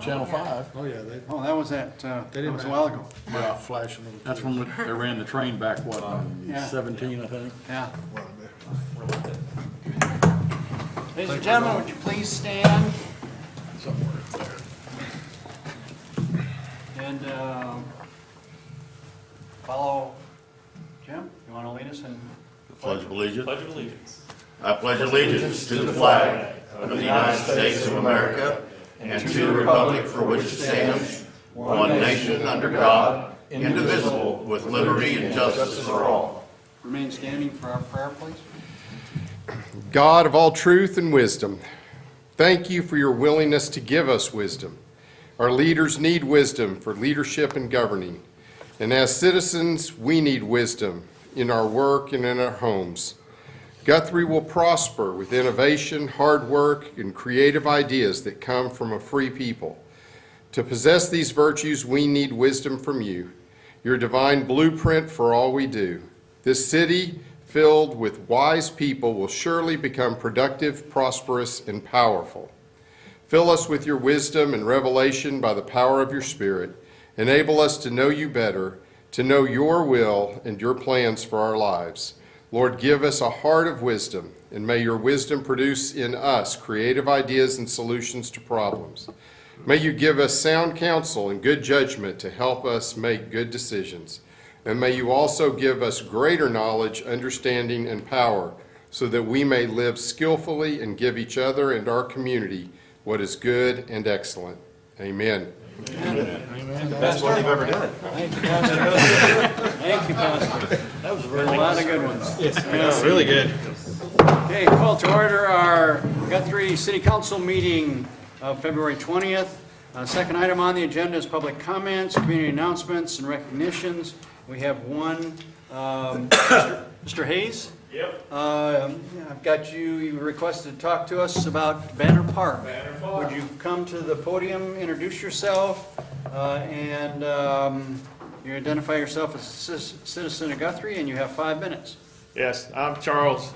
Channel 5. Oh, yeah, they Oh, that was that didn't was a while ago. Yeah. flashing them. That's when they ran the train back, what, Yeah. 17, I think? Yeah. Well, Ladies and gentlemen, would you please stand? Somewhere there. And follow Jim. You want to lead us in? Pledge of allegiance. Pledge of Allegiance. I pledge allegiance to the flag of the United States of America and to the republic for which it stands, one nation under God, indivisible, with liberty and justice for all. Remain standing for our prayer, please. God of all truth and wisdom, thank you for your willingness to give us wisdom. Our leaders need wisdom for leadership and governing. And as citizens, we need wisdom in our work and in our homes. Guthrie will prosper with innovation, hard work, and creative ideas that come from a free people. To possess these virtues, we need wisdom from you, your divine blueprint for all we do. This city, filled with wise people, will surely become productive, prosperous, and powerful. Fill us with your wisdom and revelation by the power of your Spirit. Enable us to know you better, to know your will and your plans for our lives. Lord, give us a heart of wisdom, and may your wisdom produce in us creative ideas and solutions to problems. May you give us sound counsel and good judgment to help us make good decisions. And may you also give us greater knowledge, understanding, and power so that we may live skillfully and give each other and our community what is good and excellent. Amen. The best one they've ever done. Thank you, Pastor. Thank you, Pastor. That was A lot of good ones. Yes, really good. Okay, call to order our Guthrie City Council meeting of February 20th. Second item on the agenda is public comments, community announcements, and recognitions. We have one. Mr. Hayes? Yep. I've got you requested to talk to us about Banner Park. Banner Park. Would you come to the podium, introduce yourself, and you identify yourself as a citizen of Guthrie, and you have 5 minutes. Yes, I'm Charles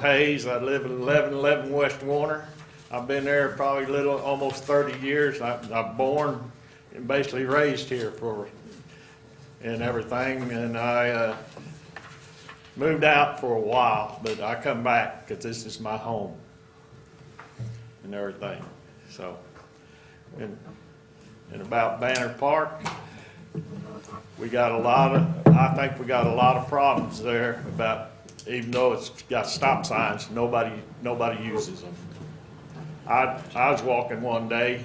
Hayes. I live at 1111 West Warner. I've been there probably almost 30 years. I'm born and basically raised here and everything, and I moved out for a while, but I come back because this is my home and everything. So, and about Banner Park, I think we got a lot of problems there about, even though it's got stop signs, nobody uses them. I was walking one day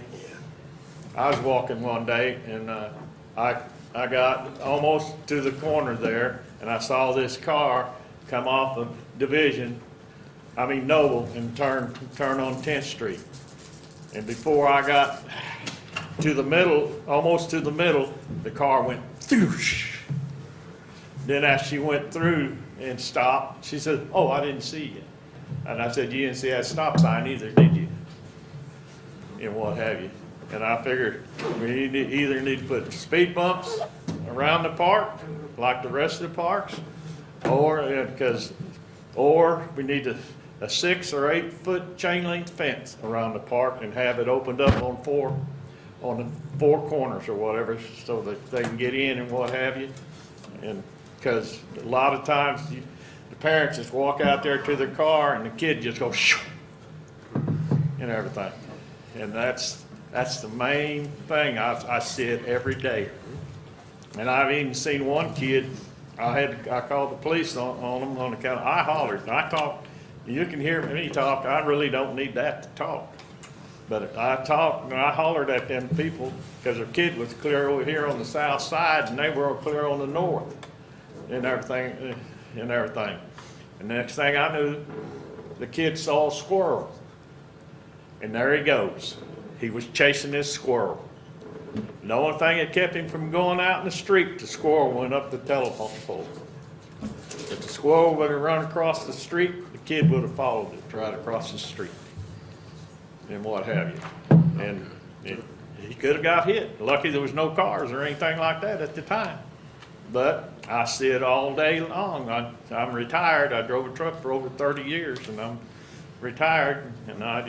and I got almost to the corner there, and I saw this car come off of Noble, and turn on 10th Street. And before I got to the middle, almost to the middle, the car went thoosh. Then as she went through and stopped, she said, "Oh, I didn't see you." And I said, "You didn't see that stop sign either, did you?" And what have you. And I figured we either need to put speed bumps around the park, like the rest of the parks, or we need a 6 or 8 foot chain link fence around the park and have it opened up on the 4 corners or whatever, so that they can get in and what have you. And because a lot of times the parents just walk out there to their car and the kid just goes shoo, and everything. And that's the main thing. I see it every day. And I've even seen one kid, I called the police on him on account of, I hollered, I talked, you can hear me talk, I really don't need that to talk. But I talked and I hollered at them people because their kid was clear over here on the south side and they were clear on the north and everything. And next thing I knew, the kid saw a squirrel. And there he goes. He was chasing this squirrel. The only thing that kept him from going out in the street, the squirrel went up the telephone pole. If the squirrel would have run across the street, the kid would have followed it right across the street. And what have you. And he could have got hit. Lucky there was no cars or anything like that at the time. But I see it all day long. I'm retired. I drove a truck for over 30 years and I'm retired, and I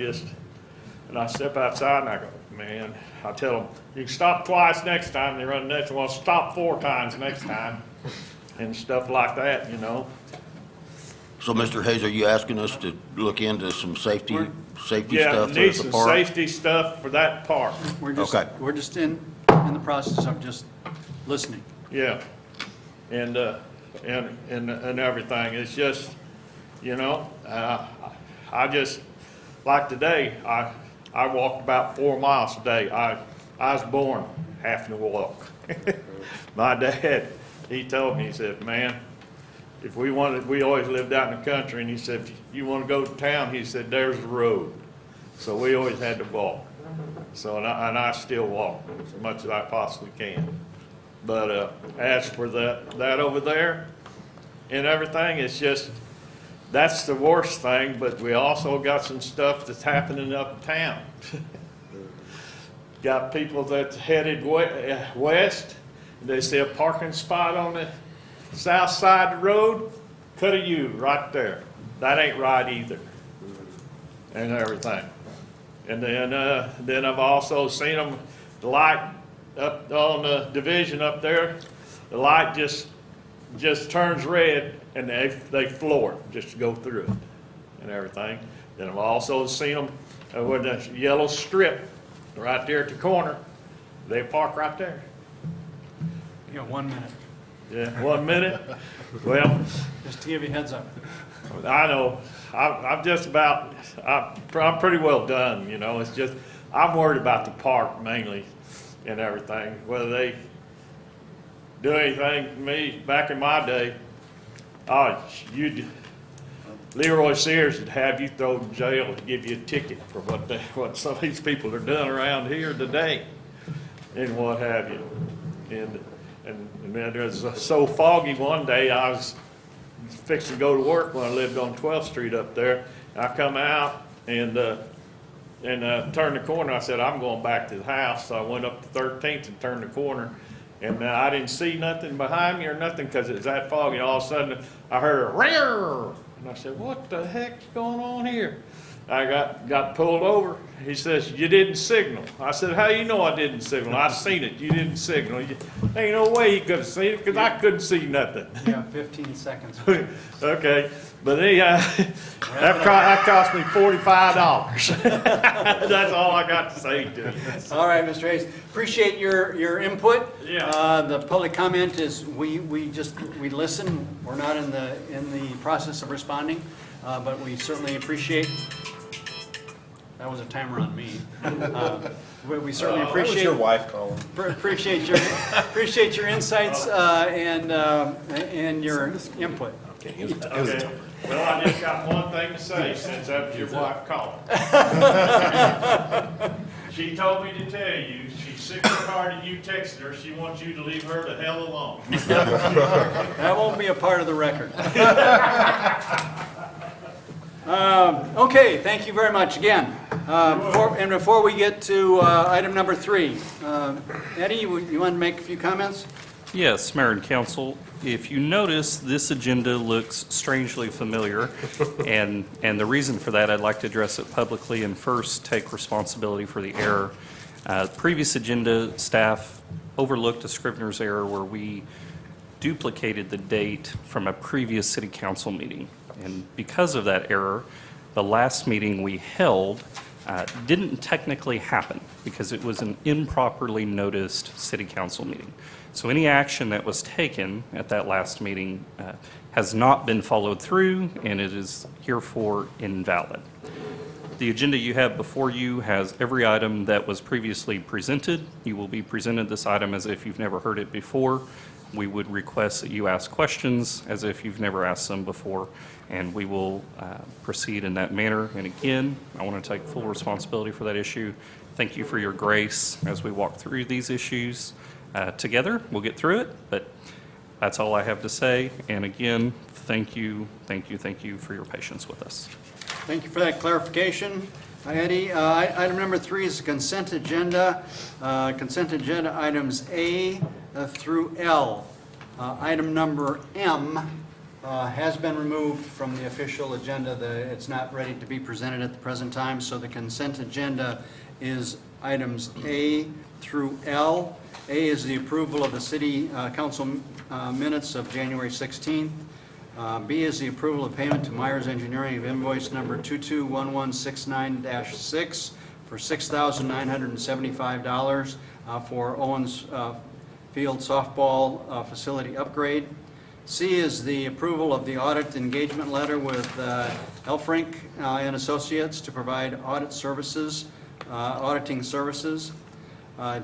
step outside and I go, man, I tell them, you can stop twice next time, they run next, well, stop 4 times next time, and stuff like that, you know. So, Mr. Hayes, are you asking us to look into some safety Yeah, stuff need there at some the park? safety stuff for that park, We're just, Okay. we're just in the process of just listening. yeah. And everything, it's just, you know, I just, like today, I walked about 4 miles a day. I was born having to walk. My dad, he told me, he said, man, if we always lived out in the country, and he said, if you want to go to town, he said, there's the road. So we always had to walk. So, and I still walk as much as I possibly can. But as for that over there and everything, it's just, that's the worst thing, but we also got some stuff that's happening uptown. Got people that's headed west, they see a parking spot on the south side of the road, cut a U right there. That ain't right either, and everything. And then I've also seen them, the light up on the division up there, the light just turns red and they floor it just to go through it and everything. Then I've also seen them with a yellow strip right there at the corner. They park right there. You got 1 minute, Yeah, 1 minute. Well, just to give you a heads up. I know. I'm just about, I'm pretty well done, you know. It's just, I'm worried about the park mainly and everything. Whether they do anything to me back in my day, Leroy Sears would have you thrown in jail and give you a ticket for what some of these people are doing around here today and what have you. And then it was so foggy one day, I was fixing to go to work when I lived on 12th Street up there. I come out and turned the corner. I said, I'm going back to the house. So I went up to 13th and turned the corner. And I didn't see nothing behind me or nothing because it was that foggy. All of a sudden, I heard a rear. And I said, what the heck's going on here? I got pulled over. He says, you didn't signal. I said, how you know I didn't signal? I seen it. You didn't signal. Ain't no way you could have seen it because I couldn't see nothing. You have 15 seconds. Okay, but that cost me $45. That's all I got to say to you. All right, Mr. Hayes, appreciate your input. Yeah. The public comment is we listen. We're not in the process of responding, but we certainly appreciate. That was a timer on me. We certainly appreciate. That was your wife calling. Appreciate your insights and your input. Okay. Well, I just got one thing to say since that was your wife calling. She told me to tell you, she's sick and tired of you texting her. She wants you to leave her the hell alone. That won't be a part of the record. Okay, thank you very much again. Before we get to item number 3, Eddie, you want to make a few comments? Yes, Mayor and Council, if you notice, this agenda looks strangely familiar, and the reason for that, I'd like to address it publicly and first take responsibility for the error. Previous agenda, staff overlooked a Scrivener's error where we duplicated the date from a previous city council meeting. And because of that error, the last meeting we held didn't technically happen because it was an improperly noticed city council meeting. So any action that was taken at that last meeting has not been followed through, and it is herefore invalid. The agenda you have before you has every item that was previously presented. You will be presented this item as if you've never heard it before. We would request that you ask questions as if you've never asked them before, and we will proceed in that manner. And again, I want to take full responsibility for that issue. Thank you for your grace as we walk through these issues together. We'll get through it, but that's all I have to say. And again, thank you for your patience with us. Thank you for that clarification, Eddie. Item number 3 is the consent agenda. Consent agenda items A through L. Item number M has been removed from the official agenda. It's not ready to be presented at the present time, so the consent agenda is items A through L. A is the approval of the city council minutes of January 16th. B is the approval of payment to Myers Engineering of invoice number 221169-6 for $6,975 for Owens Field softball facility upgrade. C is the approval of the audit engagement letter with Elfrink and Associates to provide audit services, auditing services.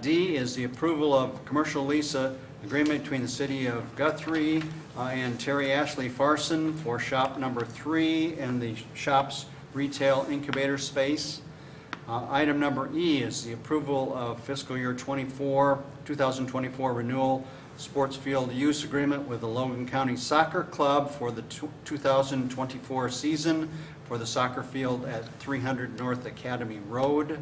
D is the approval of commercial lease agreement between the city of Guthrie and Terry Ashley Farson for shop number 3 and the shop's retail incubator space. Item number E is the approval of fiscal year 2024 renewal sports field use agreement with the Logan County Soccer Club for the 2024 season for the soccer field at 300 North Academy Road.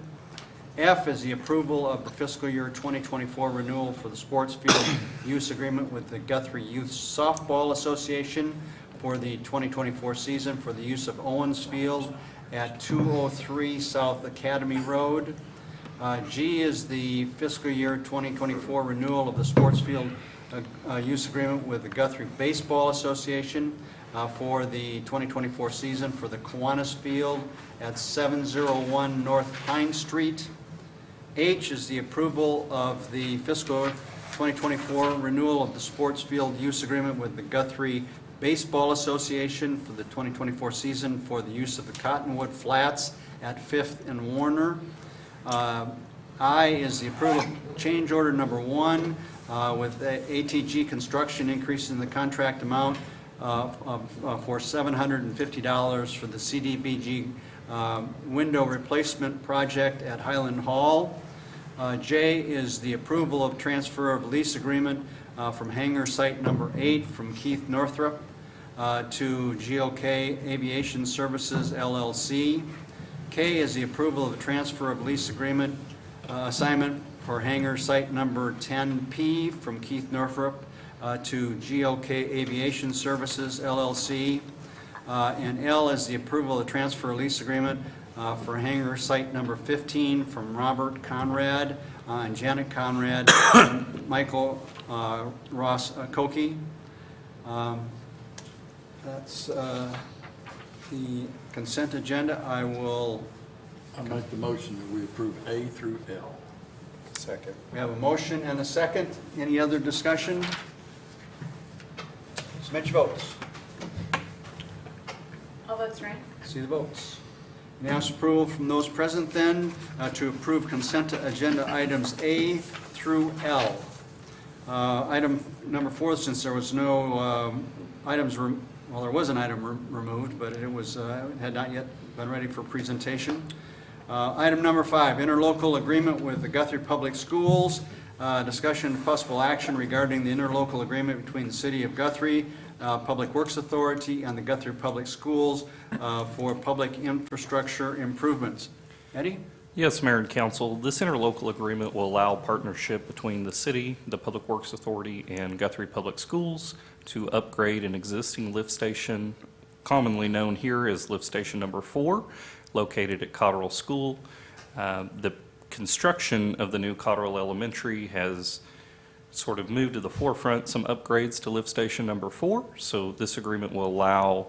F is the approval of the fiscal year 2024 renewal for the sports field use agreement with the Guthrie Youth Softball Association for the 2024 season for the use of Owens Field at 203 South Academy Road. G is the fiscal year 2024 renewal of the sports field use agreement with the Guthrie Baseball Association for the 2024 season for the Kiwanis Field at 701 North Pine Street. H is the approval of the fiscal 2024 renewal of the sports field use agreement with the Guthrie Baseball Association for the 2024 season for the use of the Cottonwood Flats at 5th and Warner. I is the approval of change order number 1 with ATG Construction increasing the contract amount for $750 for the CDBG window replacement project at Highland Hall. J is the approval of transfer of lease agreement from hangar site number 8 from Keith Northrup to GOK Aviation Services LLC. K is the approval of the transfer of lease agreement assignment for hangar site number 10P from Keith Northrup to GOK Aviation Services LLC. And L is the approval of the transfer lease agreement for hangar site number 15 from Robert Conrad and Janet Conrad and Michael Ross Koki. That's the consent agenda. I make the motion that we approve A through L. Second. We have a motion and a second. Any other discussion? Submit your votes. All votes right. See the votes. May I ask approval from those present then to approve consent agenda items A through L. Item number 4, since there was no items, well, there was an item removed, but it was had not yet been ready for presentation. Item number 5, interlocal agreement with the Guthrie Public Schools. Discussion and possible action regarding the interlocal agreement between the City of Guthrie, Public Works Authority, and the Guthrie Public Schools for public infrastructure improvements. Eddie? Yes, Mayor and Council, this interlocal agreement will allow partnership between the city, the Public Works Authority, and Guthrie Public Schools to upgrade an existing lift station, commonly known here as lift station number 4, located at Cotterell School. The construction of the new Cotterell Elementary has sort of moved to the forefront some upgrades to lift station number 4. So this agreement will allow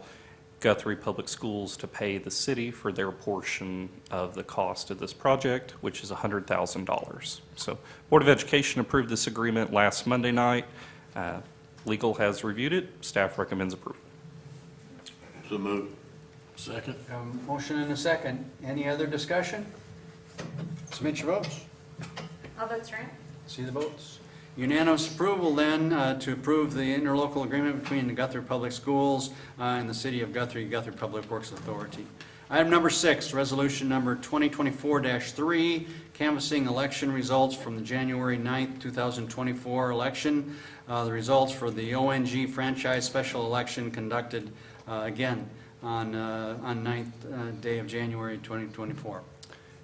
Guthrie Public Schools to pay the city for their portion of the cost of this project, which is $100,000. So Board of Education approved this agreement last Monday night. Legal has reviewed it. Staff recommends approval. So moved. Second. Motion and a second. Any other discussion? Submit your votes. All votes right. See the votes. Unanimous approval then to approve the interlocal agreement between the Guthrie Public Schools and the City of Guthrie, Guthrie Public Works Authority. Item number 6, resolution number 2024-3, canvassing election results from the January 9th, 2024 election. The results for the ONG franchise special election conducted again on 9th day of January 2024.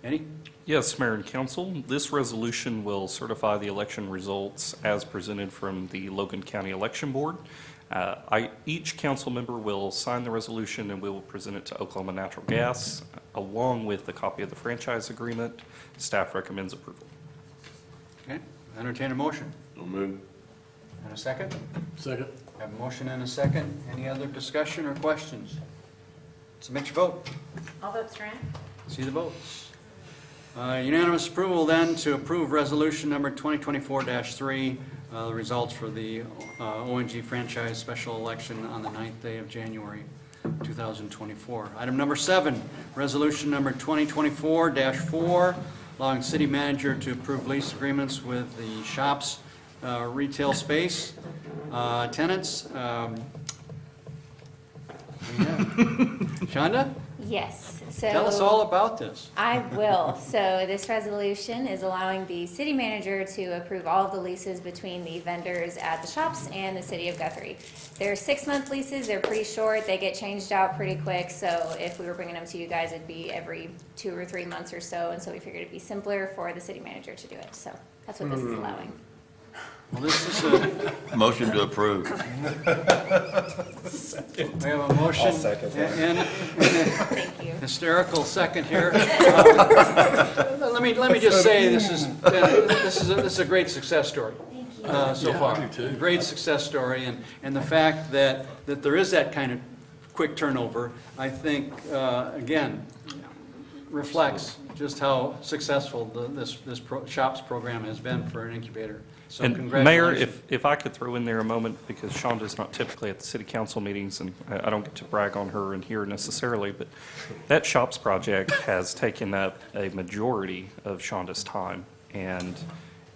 Eddie? Yes, Mayor and Council, this resolution will certify the election results as presented from the Logan County Election Board. Each council member will sign the resolution and we will present it to Oklahoma Natural Gas along with a copy of the franchise agreement. Staff recommends approval. Okay, entertain a motion. So moved. And a second? Second. Have a motion and a second. Any other discussion or questions? Submit your vote. All votes are in. See the votes. Unanimous approval then to approve resolution number 2024-3, the results for the ONG franchise special election on the 9th day of January 2024. Item number 7, resolution number 2024-4, allowing city manager to approve lease agreements with the shops retail space tenants. Shonda, Yes, tell us all about this. I will. So this resolution is allowing the city manager to approve all of the leases between the vendors at the shops and the city of Guthrie. They're 6-month leases, they're pretty short, they get changed out pretty quick, so if we were bringing them to you guys, it'd be every 2 or 3 months or so, and so we figured it'd be simpler for the city manager to do it, so that's what this is allowing. Well, this is a, Motion to approve. we have a motion and a Thank you. hysterical second here. Let me just say, this is a great success story. So Yeah, far. I do too. Great success story, and the fact that there is that kind of quick turnover, I think, again, reflects just how successful this SHOPS program has been for an incubator. So And congratulations. Mayor, if I could throw in there a moment, because Shonda's not typically at the city council meetings, and I don't get to brag on her in here necessarily, but that shops project has taken up a majority of Shonda's time, and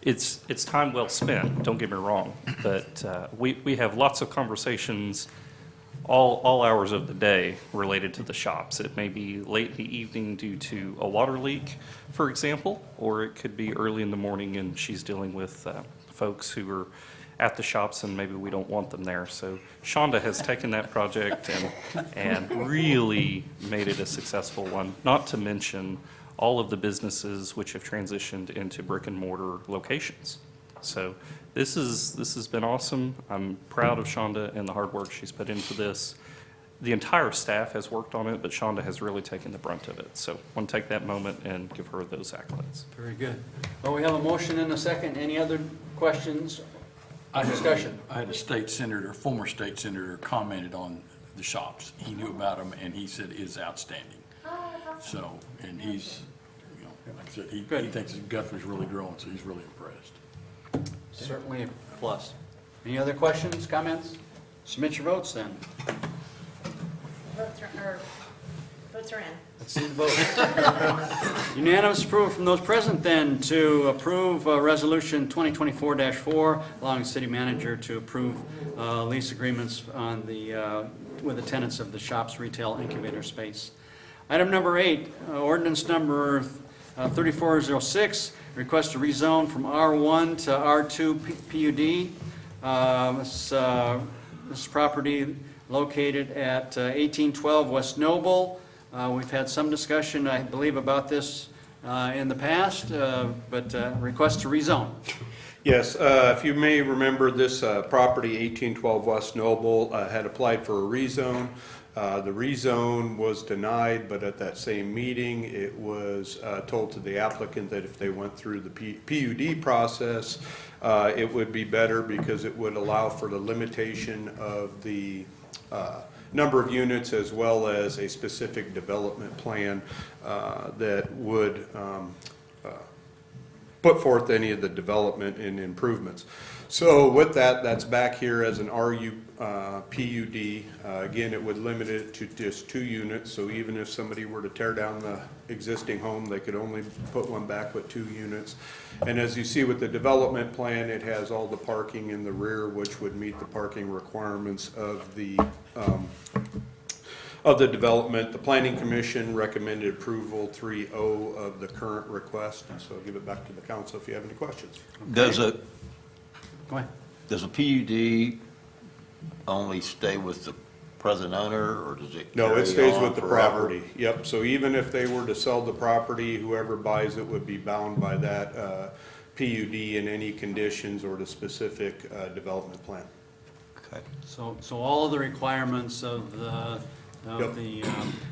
it's time well spent, don't get me wrong, but we have lots of conversations all hours of the day related to the shops. It may be late in the evening due to a water leak, for example, or it could be early in the morning and she's dealing with folks who are at the shops and maybe we don't want them there. So Shonda has taken that project and really made it a successful one, not to mention all of the businesses which have transitioned into brick and mortar locations. So this has been awesome. I'm proud of Shonda and the hard work she's put into this. The entire staff has worked on it, but Shonda has really taken the brunt of it. So I want to take that moment and give her those accolades. Very good. Well, we have a motion and a second. Any other questions or discussion? I had a state senator, former state senator, commented on the shops. He knew about them, and he said it is outstanding. So, and he's, you know, like I said, he thinks that Guthrie's really growing, so he's really impressed. Certainly a plus. Any other questions, comments? Submit your votes then. Votes are in. Let's see the vote. Unanimous approval from those present then to approve Resolution 2024-4, allowing the city manager to approve lease agreements on with the tenants of the shops retail incubator space. Item number 8, ordinance number 3406, request to rezone from R1 to R2 PUD. This property located at 1812 West Noble. We've had some discussion, I believe, about this in the past, but request to rezone. Yes, if you may remember, this property, 1812 West Noble, had applied for a rezone. The rezone was denied, but at that same meeting, it was told to the applicant that if they went through the PUD process, it would be better because it would allow for the limitation of the number of units as well as a specific development plan that would put forth any of the development and improvements. So with that, that's back here as an RU PUD. Again, it would limit it to just 2 units, so even if somebody were to tear down the existing home, they could only put one back with 2 units. And as you see with the development plan, it has all the parking in the rear, which would meet the parking requirements of the development. The Planning Commission recommended approval 3-0 of the current request, and so I'll give it back to the council if you have any questions. Go ahead. Does a PUD only stay with the present owner, or does it No, carry it stays on with the forever? property. Yep, so even if they were to sell the property, whoever buys it would be bound by that PUD and any conditions or the specific development plan. Okay. So all of the requirements of the Yep.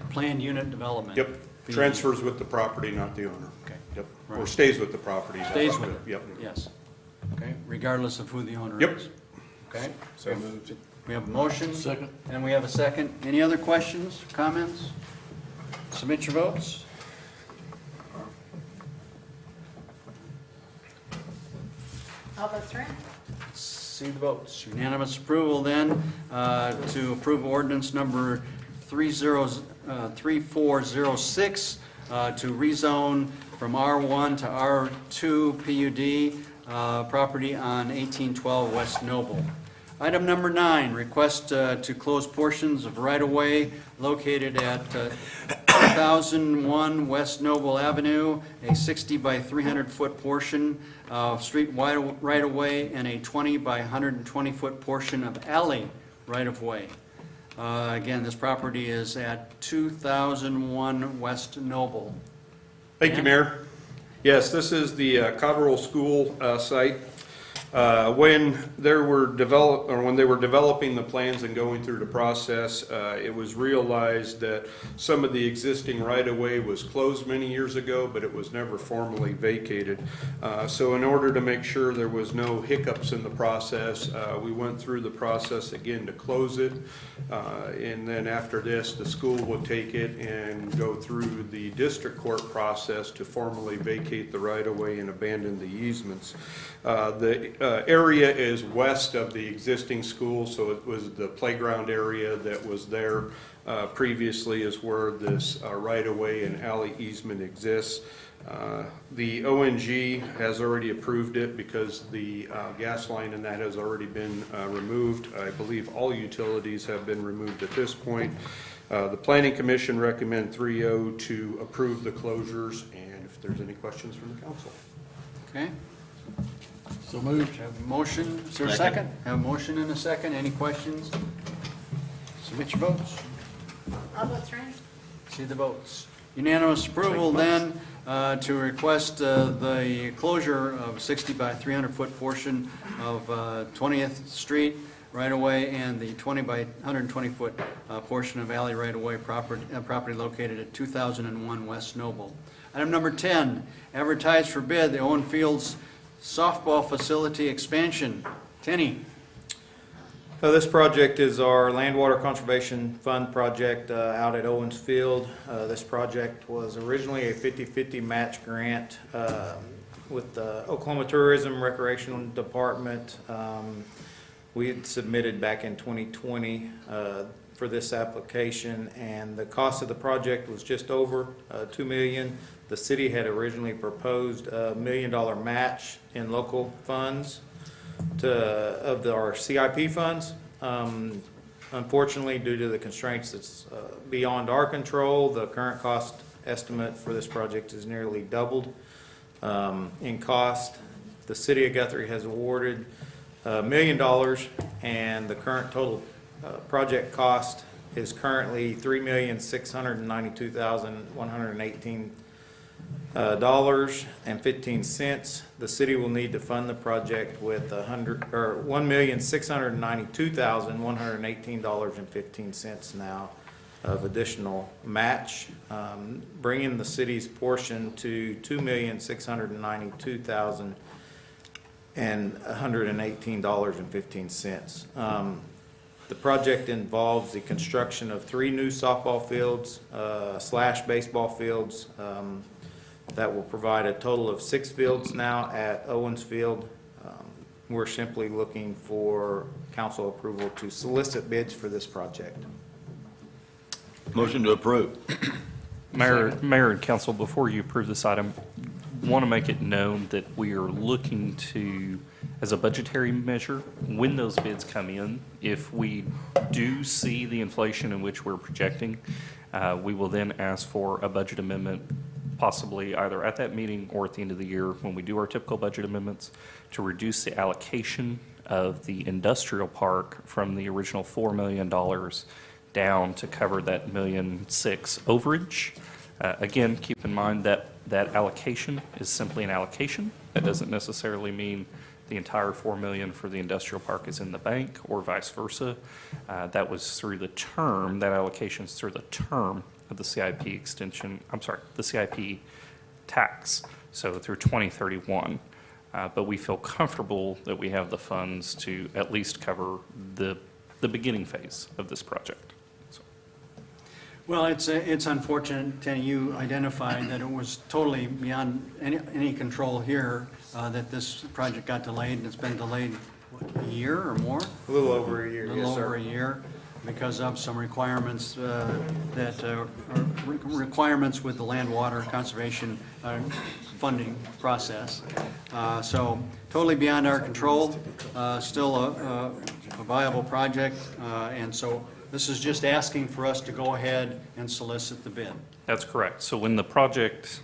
planned unit development. Yep, transfers with the property, not the owner. Okay. Yep, or Right. stays with the property. Stays with it? Yep. Yes. Okay, regardless of who the owner Yep. is? Okay? So moved. We have a motion. Second. And we have a second. Any other questions, comments? Submit your votes. All votes are in. See the votes. Unanimous approval then to approve ordinance number 3406 to rezone from R1 to R2 PUD property on 1812 West Noble. Item number 9, request to close portions of right-of-way located at 2001 West Noble Avenue, a 60 by 300 foot portion of street right-of-way, and a 20 by 120 foot portion of alley right-of-way. Again, this property is at 2001 West Noble. Thank you, Mayor. Yes, this is the Cotterill School site. When they were developing the plans and going through the process, it was realized that some of the existing right-of-way was closed many years ago, but it was never formally vacated. So in order to make sure there was no hiccups in the process, we went through the process again to close it. And then after this, the school will take it and go through the district court process to formally vacate the right-of-way and abandon the easements. The area is west of the existing school, so it was the playground area that was there previously is where this right-of-way and alley easement exists. The ONG has already approved it because the gas line in that has already been removed. I believe all utilities have been removed at this point. The Planning Commission recommend 3-0 to approve the closures, and if there's any questions from the council. Okay? So moved. Have a motion, is there a second? Have a motion and a second, any questions? Submit your votes. All votes are in. See the votes. Unanimous approval then to request the closure of 60 by 300 foot portion of 20th Street right-of-way and the 20 by 120 foot portion of alley right-of-way property located at 2001 West Noble. Item number 10, advertise for bid the Owen Fields softball facility expansion. Tenny. This project is our Land Water Conservation Fund project out at Owens Field. This project was originally a 50-50 match grant with the Oklahoma Tourism Recreational Department. We had submitted back in 2020 for this application, and the cost of the project was just over $2 million. The city had originally proposed a $1 million match in local funds of our CIP funds. Unfortunately, due to the constraints that's beyond our control, the current cost estimate for this project is nearly doubled in cost. The city of Guthrie has awarded $1 million, and the current total project cost is currently $3,692,118 $1.15. The city will need to fund the project with $1,692,118.15 now of additional match, bringing the city's portion to $2,692,118.15. The project involves the construction of 3 new softball fields / baseball fields that will provide a total of 6 fields now at Owens Field. We're simply looking for council approval to solicit bids for this project. Motion to approve. Mayor and council, before you approve this item, want to make it known that we are looking to, as a budgetary measure, when those bids come in, if we do see the inflation in which we're projecting, we will then ask for a budget amendment, possibly either at that meeting or at the end of the year when we do our typical budget amendments, to reduce the allocation of the industrial park from the original $4 million down to cover that $1.6 million overage. Again, keep in mind that that allocation is simply an allocation. That doesn't necessarily mean the entire $4 million for the industrial park is in the bank or vice versa. That was through the term, that allocation is through the term of the CIP extension, I'm sorry, the CIP tax, so through 2031. But we feel comfortable that we have the funds to at least cover the beginning phase of this project. So, Well, it's unfortunate, Tenny, you identified that it was totally beyond any control here, that this project got delayed, and it's been delayed, what, a year or more? A little over a year, A yes, little sir. over a year, because of some requirements requirements with the land water conservation funding process. So totally beyond our control, still a viable project, and so this is just asking for us to go ahead and solicit the bid. that's correct. So when the project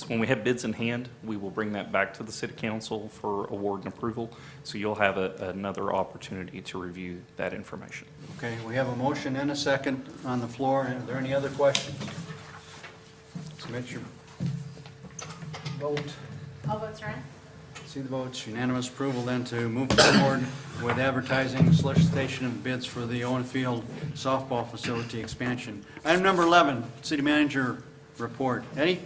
when we have bids in hand, we will bring that back to the city council for award and approval. So you'll have another opportunity to review that information. Okay, we have a motion and a second on the floor. Are there any other questions? Submit your vote. All votes are in. See the votes, unanimous approval then to move forward with advertising solicitation of bids for the Owen Field softball facility expansion. Item number 11, city manager report. Eddie?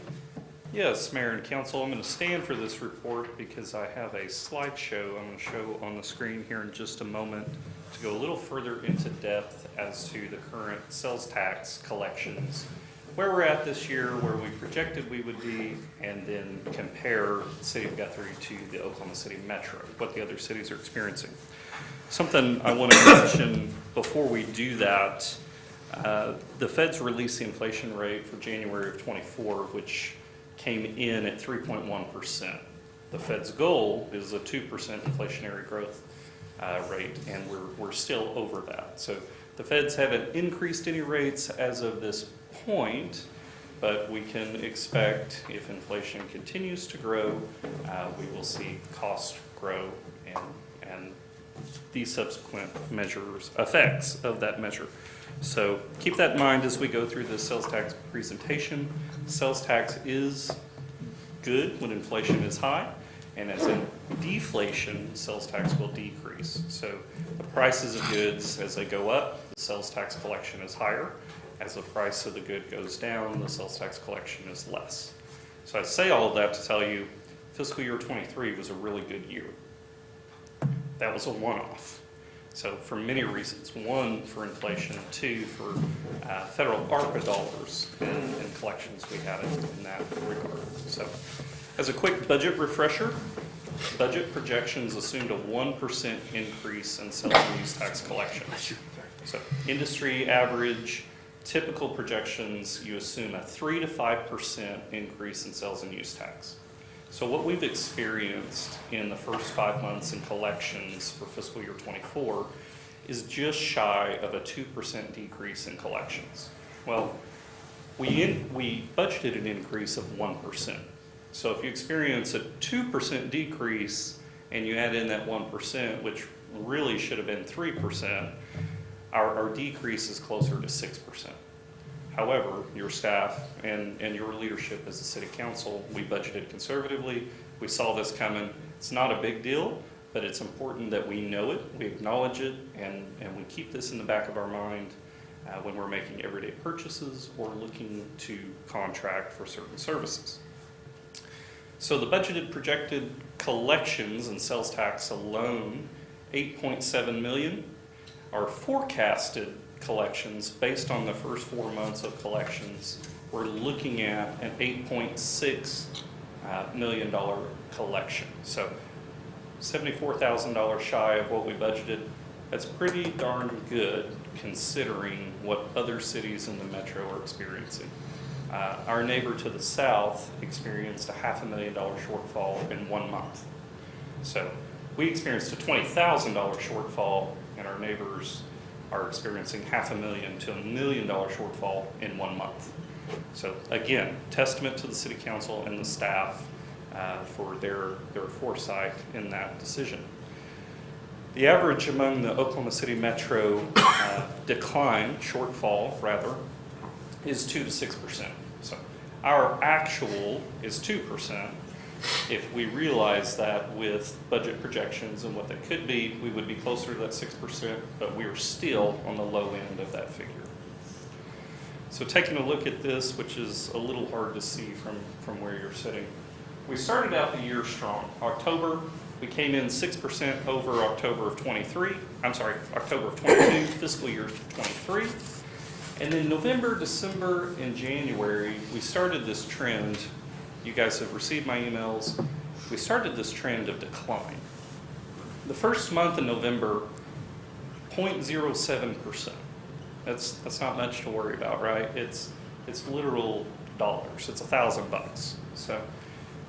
Yes, Mayor and Council, I'm going to stand for this report because I have a slideshow I'm going to show on the screen here in just a moment to go a little further into depth as to the current sales tax collections, where we're at this year, where we projected we would be, and then compare the city of Guthrie to the Oklahoma City Metro, what the other cities are experiencing. Something I want to mention before we do that, the feds released the inflation rate for January of '24, which came in at 3.1%. The Fed's goal is a 2% inflationary growth rate, and we're still over that. So the Feds haven't increased any rates as of this point, but we can expect if inflation continues to grow, we will see costs grow and the subsequent measures, effects of that measure. So keep that in mind as we go through this sales tax presentation. Sales tax is good when inflation is high, and as in deflation, sales tax will decrease. So the prices of goods, as they go up, the sales tax collection is higher. As the price of the good goes down, the sales tax collection is less. So I say all of that to tell you fiscal year '23 was a really good year. That was a one-off. So for many reasons, one, for inflation, two, for federal ARPA dollars and collections we had in that regard. So as a quick budget refresher, budget projections assumed a 1% increase in sales and use tax collections. So industry average, typical projections, you assume a 3 to 5% increase in sales and use tax. So what we've experienced in the first 5 months in collections for fiscal year '24 is just shy of a 2% decrease in collections. Well, we budgeted an increase of 1%. So if you experience a 2% decrease and you add in that 1%, which really should have been 3%, our decrease is closer to 6%. However, your staff and your leadership as a city council, we budgeted conservatively. We saw this coming. It's not a big deal, but it's important that we know it, we acknowledge it, and we keep this in the back of our mind when we're making everyday purchases or looking to contract for certain services. So the budgeted projected collections and sales tax alone, $8.7 million. Our forecasted collections, based on the first 4 months of collections, we're looking at an $8.6 million collection. So $74,000 shy of what we budgeted. That's pretty darn good considering what other cities in the metro are experiencing. Our neighbor to the south experienced a $500,000 shortfall in 1 month. So we experienced a $20,000 shortfall, and our neighbors are experiencing $500,000 to $1 million shortfall in 1 month. So again, testament to the city council and the staff for their foresight in that decision. The average among the Oklahoma City metro decline, shortfall rather, is 2 to 6%. So our actual is 2%. If we realize that with budget projections and what that could be, we would be closer to that 6%, but we are still on the low end of that figure. So taking a look at this, which is a little hard to see from where you're sitting, we started out the year strong. October, we came in 6% over October of 23. I'm sorry, October of 22, fiscal year 23. And then November, December, and January, we started this trend. You guys have received my emails. We started this trend of decline. The first month in November, 0.07%. That's not much to worry about, right? It's literal dollars. It's $1,000. So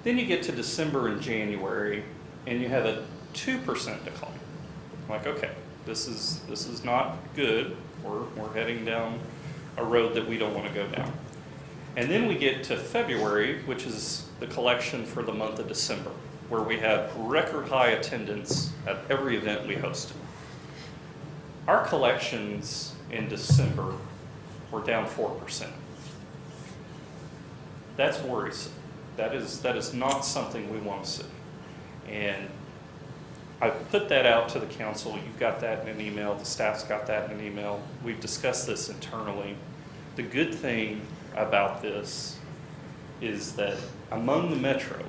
then you get to December and January, and you have a 2% decline. Like, okay, this is not good. We're heading down a road that we don't want to go down. And then we get to February, which is the collection for the month of December, where we had record high attendance at every event we hosted. Our collections in December were down 4%. That's worrisome. That is not something we want to see. And I put that out to the council. You've got that in an email. The staff's got that in an email. We've discussed this internally. The good thing about this is that among the metro,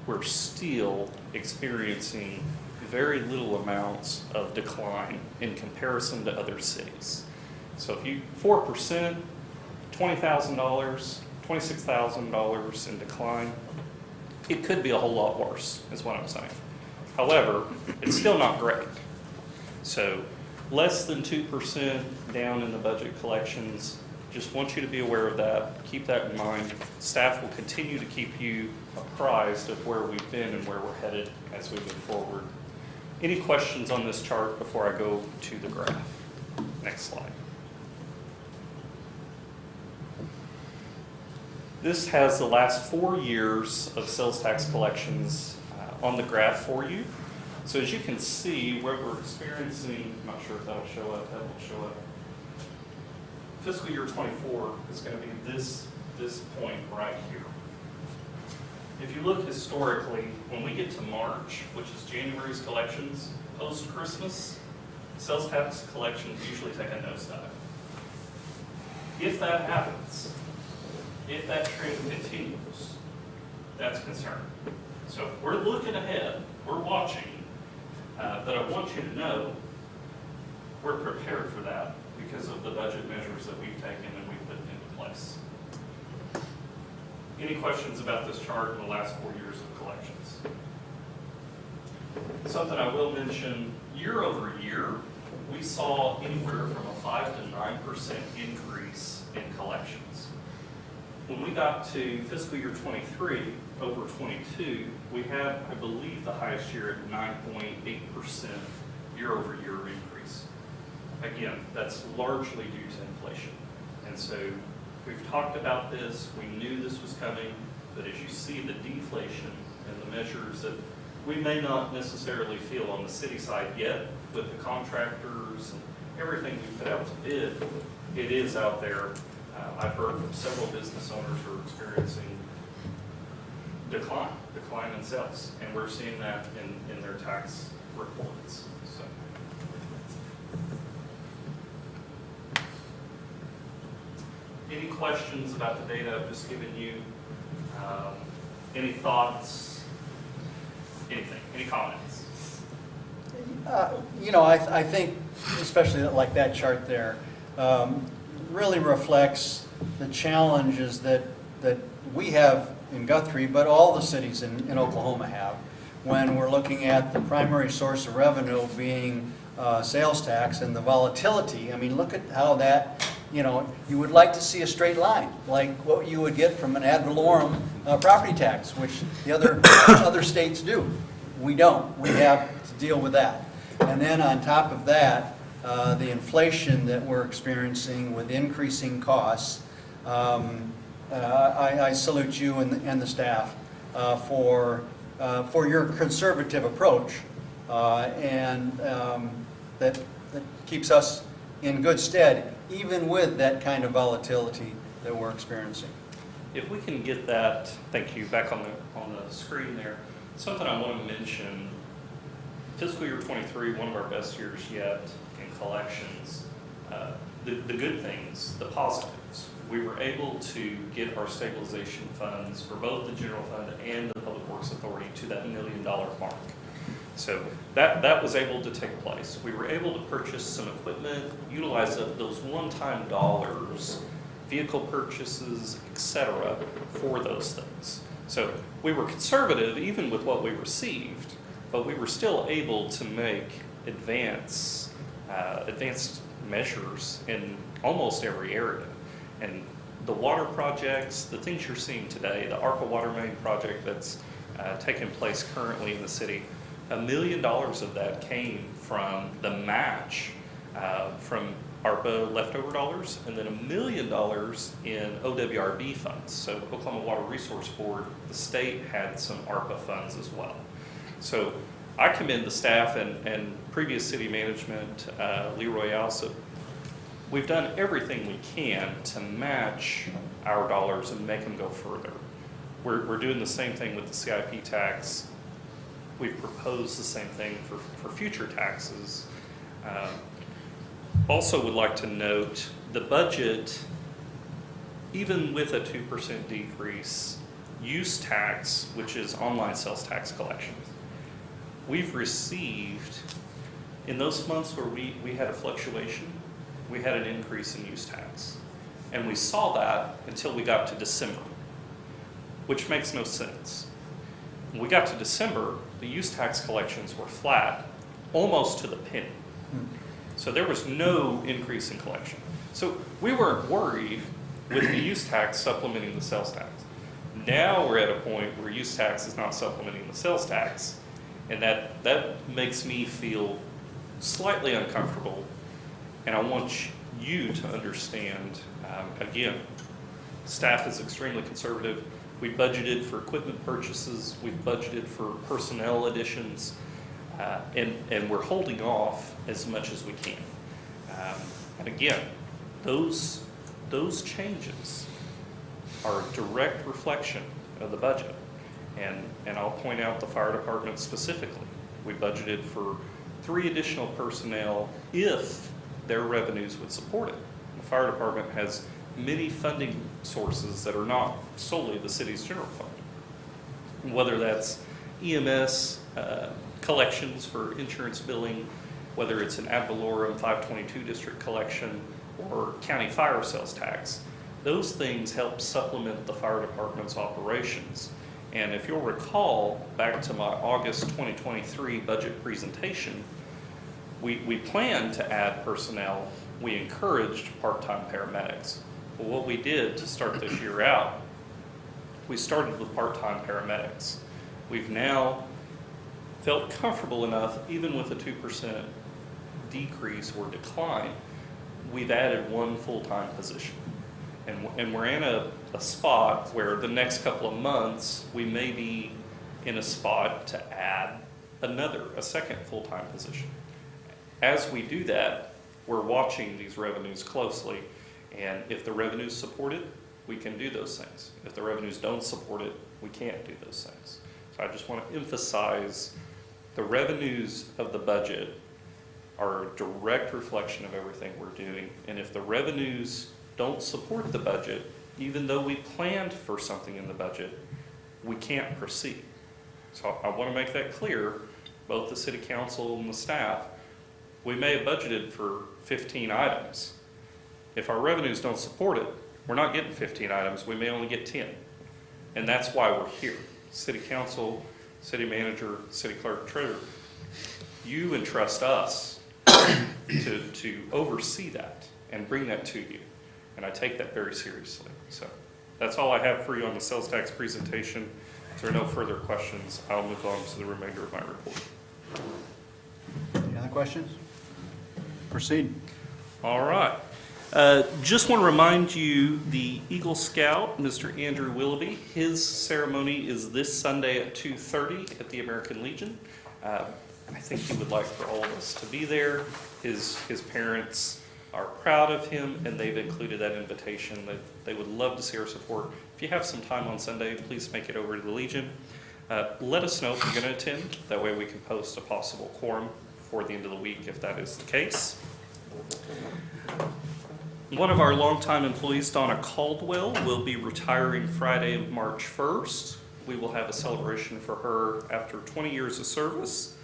we're still experiencing very little amounts of decline in comparison to other cities. So if you, 4%, $20,000, $26,000 in decline, it could be a whole lot worse, is what I'm saying. However, it's still not great. So less than 2% down in the budget collections. Just want you to be aware of that. Keep that in mind. Staff will continue to keep you apprised of where we've been and where we're headed as we move forward. Any questions on this chart before I go to the graph? Next slide. This has the last 4 years of sales tax collections on the graph for you. So as you can see, where we're experiencing, I'm not sure if that'll show up, that will show up. Fiscal year 24 is going to be this point right here. If you look historically, when we get to March, which is January's collections, post-Christmas, sales tax collections usually take a nosedive. If that happens, if that trend continues, that's concerning. So we're looking ahead, we're watching, but I want you to know we're prepared for that because of the budget measures that we've taken and we've put into place. Any questions about this chart in the last 4 years of collections? Something I will mention, year over year, we saw anywhere from a 5 to 9% increase in collections. When we got to fiscal year 23 over 22, we had, I believe, the highest year at 9.8% year over year increase. Again, that's largely due to inflation. And so we've talked about this, we knew this was coming, but as you see the deflation and the measures that we may not necessarily feel on the city side yet with the contractors and everything we put out to bid, it is out there. I've heard from several business owners who are experiencing decline in sales, and we're seeing that in their tax reports. So. Any questions about the data I've just given you? Any thoughts? Anything? Any comments? I think, especially like that chart there, really reflects the challenges that we have in Guthrie, but all the cities in Oklahoma have, when we're looking at the primary source of revenue being sales tax and the volatility. I mean, look at how that, you would like to see a straight line, like what you would get from an ad valorem property tax, which the other states do. We don't. We have to deal with that. And then on top of that, the inflation that we're experiencing with increasing costs, I salute you and the staff for your conservative approach and that keeps us in good stead, even with that kind of volatility that we're experiencing. If we can get that, thank you, back on the screen there. Something I want to mention, fiscal year 23, one of our best years yet in collections. The good things, the positives. We were able to get our stabilization funds for both the general fund and the Public Works Authority to that $1 million mark. So that was able to take place. We were able to purchase some equipment, utilize those one-time dollars, vehicle purchases, etc., for those things. So we were conservative even with what we received, but we were still able to make advanced measures in almost every area. And the water projects, the things you're seeing today, the ARPA water main project that's taking place currently in the city, $1 million of that came from the match from ARPA leftover dollars, and then $1 million in OWRB funds. So Oklahoma Water Resource Board, the state had some ARPA funds as well. So I commend the staff and previous city management, Leroy Alsop. We've done everything we can to match our dollars and make them go further. We're doing the same thing with the CIP tax. We've proposed the same thing for future taxes. Also would like to note the budget, even with a 2% decrease, use tax, which is online sales tax collection, we've received, in those months where we had a fluctuation, we had an increase in use tax. And we saw that until we got to December, which makes no sense. When we got to December, the use tax collections were flat, almost to the penny. So there was no increase in collection. So we weren't worried with the use tax supplementing the sales tax. Now we're at a point where use tax is not supplementing the sales tax, and that makes me feel slightly uncomfortable. And I want you to understand, again, staff is extremely conservative. We budgeted for equipment purchases, we've budgeted for personnel additions, and we're holding off as much as we can. And again, those changes are a direct reflection of the budget. And I'll point out the fire department specifically. We budgeted for 3 additional personnel if their revenues would support it. The fire department has many funding sources that are not solely the city's general fund. Whether that's EMS, collections for insurance billing, whether it's an ad valorem 522 district collection or county fire sales tax, those things help supplement the fire department's operations. And if you'll recall, back to my August 2023 budget presentation, we planned to add personnel. We encouraged part-time paramedics. Well, what we did to start this year out, we started with part-time paramedics. We've now felt comfortable enough, even with a 2% decrease or decline, we've added 1 full-time position. And we're in a spot where the next couple of months, we may be in a spot to add a second full-time position. As we do that, we're watching these revenues closely, and if the revenues support it, we can do those things. If the revenues don't support it, we can't do those things. So I just want to emphasize the revenues of the budget are a direct reflection of everything we're doing, and if the revenues don't support the budget, even though we planned for something in the budget, we can't proceed. So I want to make that clear, both the city council and the staff. We may have budgeted for 15 items. If our revenues don't support it, we're not getting 15 items, we may only get 10. And that's why we're here. City council, city manager, city clerk, treasurer, you entrust us to oversee that and bring that to you. And I take that very seriously. So that's all I have for you on the sales tax presentation. If there are no further questions, I'll move on to the remainder of my report. Any other questions? Proceed. All right. Just want to remind you, the Eagle Scout, Mr. Andrew Willoughby, his ceremony is this Sunday at 2:30 at the American Legion. I think he would like for all of us to be there. His parents are proud of him, and they've included that invitation. That they would love to see our support. If you have some time on Sunday, please make it over to the Legion. Let us know if you're going to attend. That way we can post a possible quorum before the end of the week if that is the case. One of our longtime employees, Donna Caldwell, will be retiring Friday, March 1st. We will have a celebration for her after 20 years of service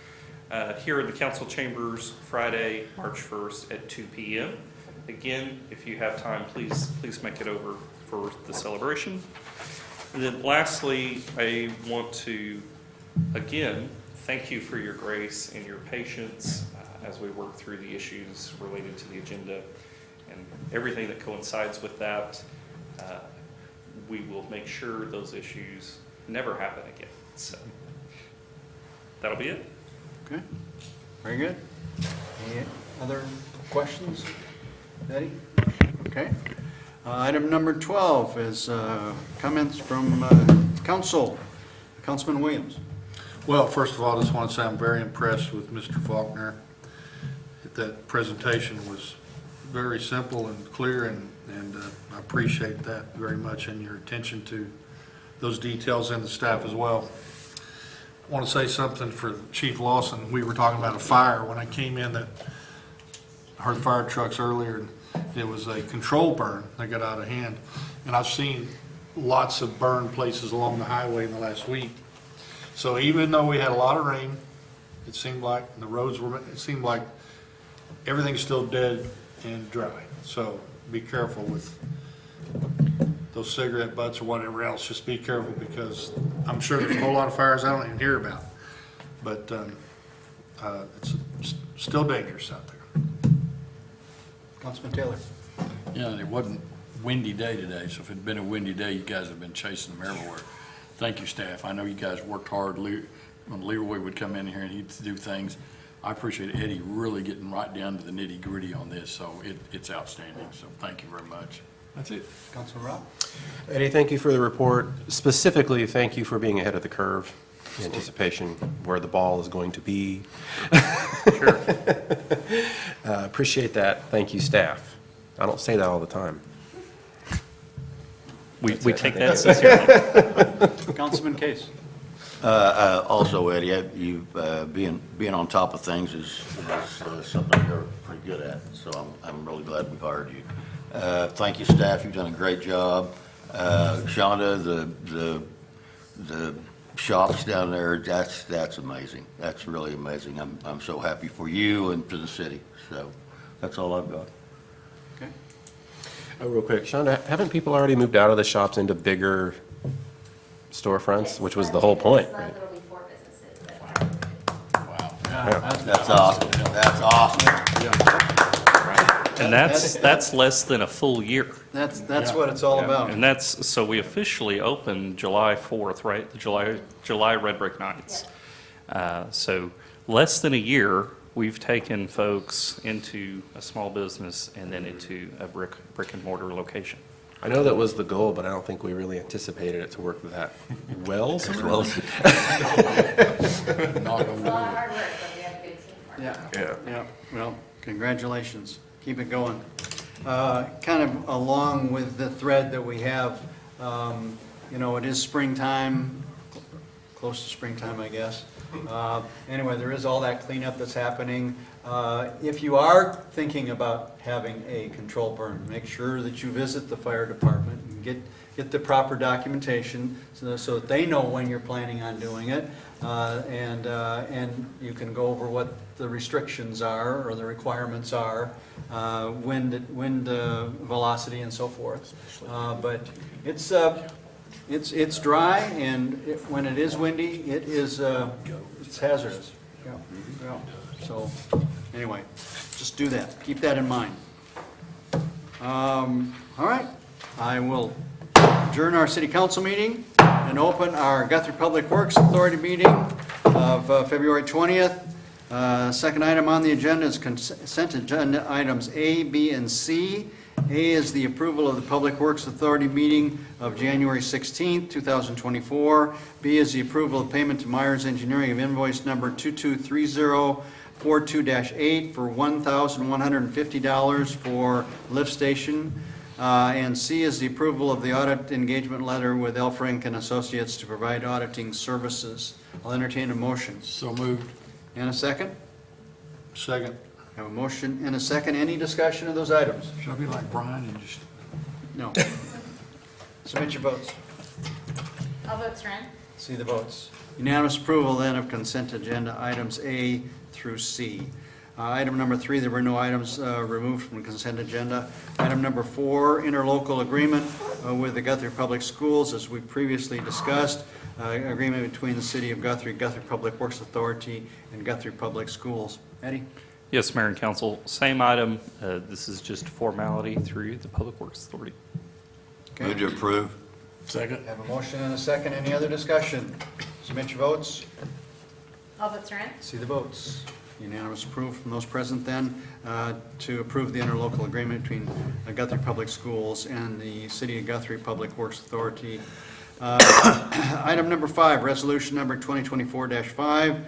here in the council chambers Friday, March 1st at 2 p.m. Again, if you have time, please make it over for the celebration. And then lastly, I want to, again, thank you for your grace and your patience as we work through the issues related to the agenda and everything that coincides with that. We will make sure those issues never happen again. So that'll be it. Okay, very good. Any other questions, Betty? Okay. Item number 12 is comments from council. Councilman Williams. Well, first of all, I just want to say I'm very impressed with Mr. Faulkner. That presentation was very simple and clear, and I appreciate that very much, and your attention to those details and the staff as well. I want to say something for Chief Lawson. We were talking about a fire when I came in, that I heard fire trucks earlier, and it was a control burn that got out of hand. And I've seen lots of burn places along the highway in the last week. So even though we had a lot of rain, it seemed like and the roads were, it seemed like everything's still dead and dry. So be careful with those cigarette butts or whatever else. Just be careful, because I'm sure there's a whole lot of fires I don't even hear about. But it's still dangerous out there. Councilman Taylor. Yeah, it wasn't a windy day today, so if it had been a windy day, you guys have been chasing them everywhere. Thank you, staff. I know you guys worked hard. When Leroy would come in here and he'd do things, I appreciate Eddie really getting right down to the nitty gritty on this, so it's outstanding. So thank you very much. That's it. Councilman Rob. Eddie, thank you for the report. Specifically, thank you for being ahead of the curve, anticipation where the ball is going to be. Sure. Appreciate that. Thank you, staff. I don't say that all the time. We take that sincerely. Councilman Case. Also, Eddie, you being on top of things is something you're pretty good at, so I'm really glad we've hired you. Thank you, staff. You've done a great job. Shonda, the shops down there, that's amazing. That's really amazing. I'm so happy for you and for the city. So that's all I've got. Okay. Oh, real quick, Shonda, haven't people already moved out of the shops into bigger storefronts, which was the whole point, right? There'll be 4 businesses that Wow. That's awesome. That's awesome. And that's less than a full year. That's what it's all about. And so we officially opened July 4th, right? The July Red Brick Nights. So less than a year, we've taken folks into a small business and then into a brick and mortar location. I know that was the goal, but I don't think we really anticipated it to work that well. As well as Knock on It's a lot of wood. hard work, but we have a good team. Yeah. Well, congratulations. Keep it going. Kind of along with the thread that we have, it is springtime, close to springtime, I guess. Anyway, there is all that cleanup that's happening. If you are thinking about having a control burn, make sure that you visit the fire department and get the proper documentation so that they know when you're planning on doing it, and you can go over what the restrictions are or the requirements are, wind velocity and so forth. But it's dry, and when it is windy, it's hazardous. Yeah. So anyway, just do that. Keep that in mind. All right, I will adjourn our city council meeting and open our Guthrie Public Works Authority meeting of February 20th. Second item on the agenda is consent agenda items A, B, and C. A is the approval of the Public Works Authority meeting of January 16th, 2024. B is the approval of payment to Myers Engineering of invoice number 223042-8 for $1,150 for lift station. And C is the approval of the audit engagement letter with L. Frank and Associates to provide auditing services. I'll entertain a motion. So moved. And a second? Second. Have a motion and a second. Any discussion of those items? Should I be like Brian and just, No. Submit your votes. All votes are in. See the votes. Unanimous approval then of consent agenda items A through C. Item number 3, there were no items removed from the consent agenda. Item number 4, interlocal agreement with the Guthrie Public Schools, as we previously discussed. Agreement between the City of Guthrie, Guthrie Public Works Authority, and Guthrie Public Schools. Eddie? Yes, Mayor and Council, same item. This is just formality through the Public Works Authority. Move to approve. second? Have a motion and a second. Any other discussion? Submit your votes. All votes are in. See the votes. Unanimous approval from those present then to approve the interlocal agreement between Guthrie Public Schools and the City of Guthrie Public Works Authority. Item number 5, resolution number 2024-5,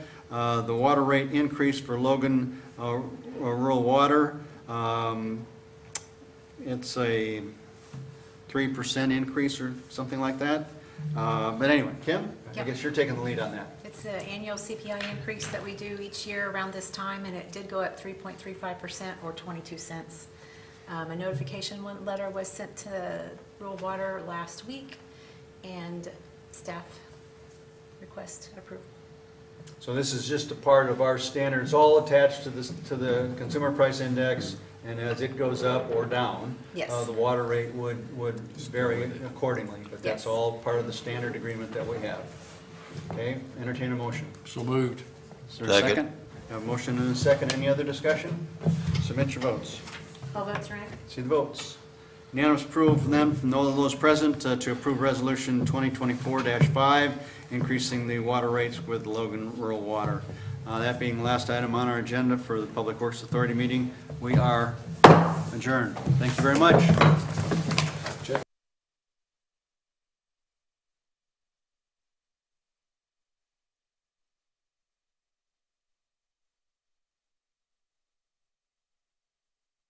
the water rate increase for Logan Rural Water. It's a 3% increase or something like that. But anyway, Kim, I Yep. guess you're taking the lead on that. It's the annual CPI increase that we do each year around this time, and it did go up 3.35% or 22 cents. A notification letter was sent to Rural Water last week, and staff request approval. So this is just a part of our standards, all attached to this, to the consumer price index, and as it goes up or down, Yes. the water rate would vary accordingly, but that's Yes. all part of the standard agreement that we have. Okay, entertain a motion. So moved. Is there a Second. second? A motion and a second. Any other discussion? Submit your votes. All votes are in. See the votes. Unanimous approval from them, from all of those present, to approve Resolution 2024-5, increasing the water rates with Logan Rural Water. That being the last item on our agenda for the Public Works Authority meeting, we are adjourned. Thank you very much.